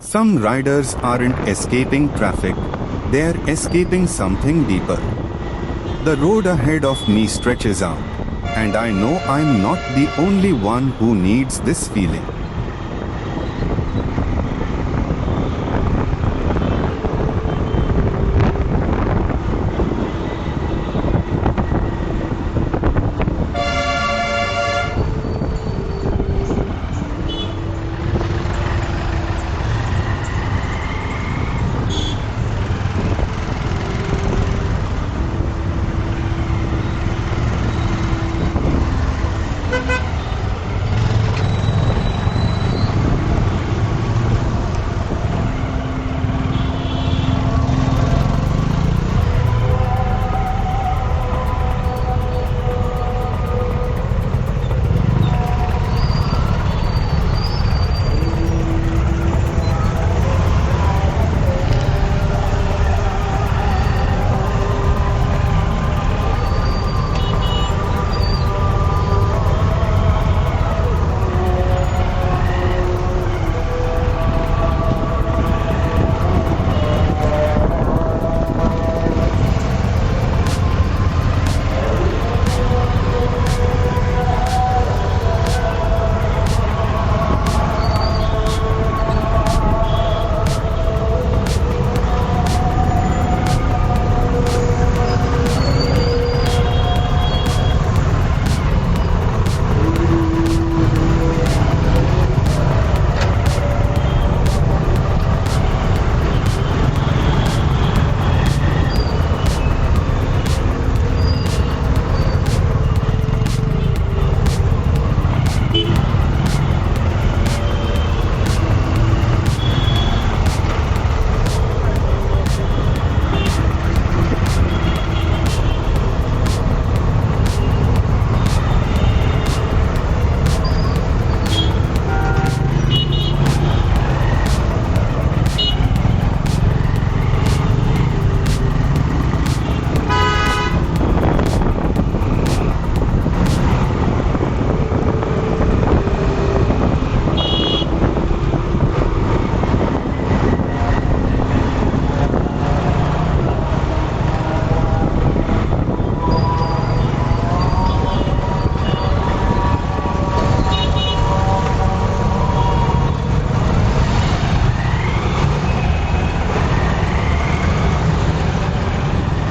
Some riders aren't escaping traffic, they're escaping something deeper. The road ahead of me stretches out, and I know I'm not the only one who needs this feeling.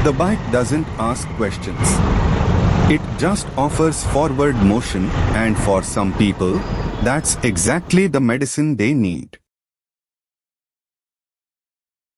The bike doesn't ask questions. It just offers forward motion, and for some people, that's exactly the medicine they need.